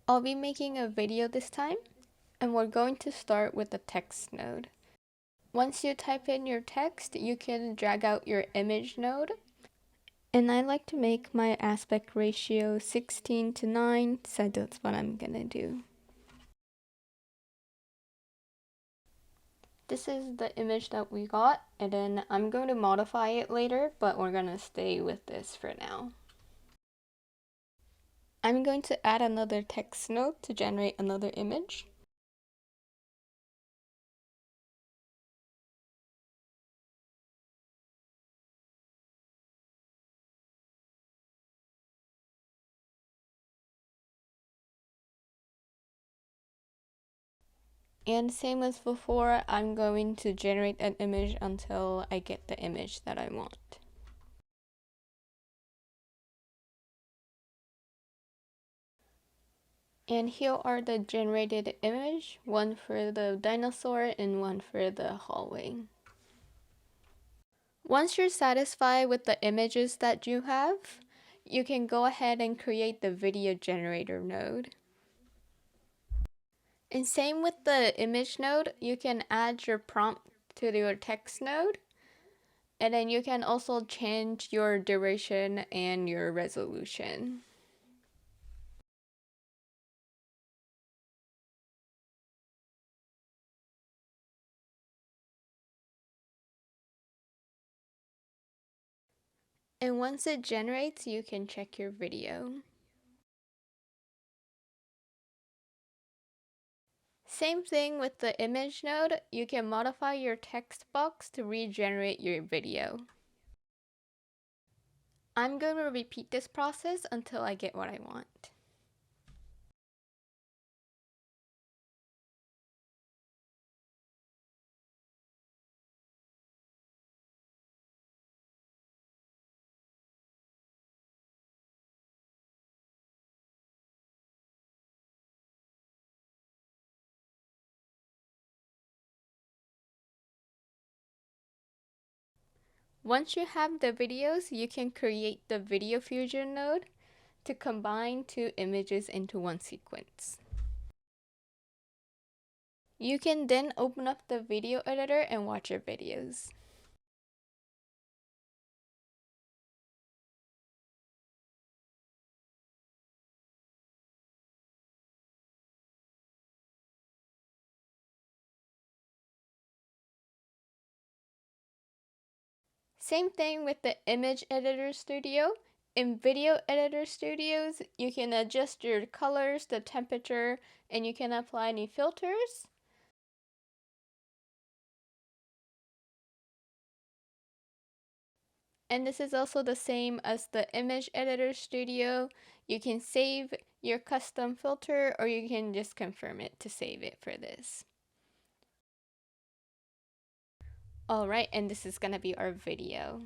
I'll be making a video this time, and we're going to start with the text node. Once you type in your text, you can drag out your image node. And I like to make my aspect ratio 16:9, so that's what I'm gonna do. This is the image that we got, and then I'm going to modify it later, but we're gonna stay with this for now. I'm going to add another text node to generate another image. And same as before, I'm going to generate an image until I get the image that I want. And here are the generated image, one for the dinosaur and one for the hallway. Once you're satisfied with the images that you have, you can go ahead and create the video generator node. And same with the image node, you can add your prompt to your text node, and then you can also change your duration and your resolution. And once it generates, you can check your video. Same thing with the image node, you can modify your text box to regenerate your video. I'm going to repeat this process until I get what I want. Once you have the videos, you can create the Video Fusion node to combine two images into one sequence. You can then open up the video editor and watch your videos. Same thing with the Image Editor Studio. In Video Editor Studios, you can adjust your colors, the temperature, and you can apply any filters. And this is also the same as the Image Editor Studio. You can save your custom filter, or you can just confirm it to save it for this. Alright, and this is gonna be our video.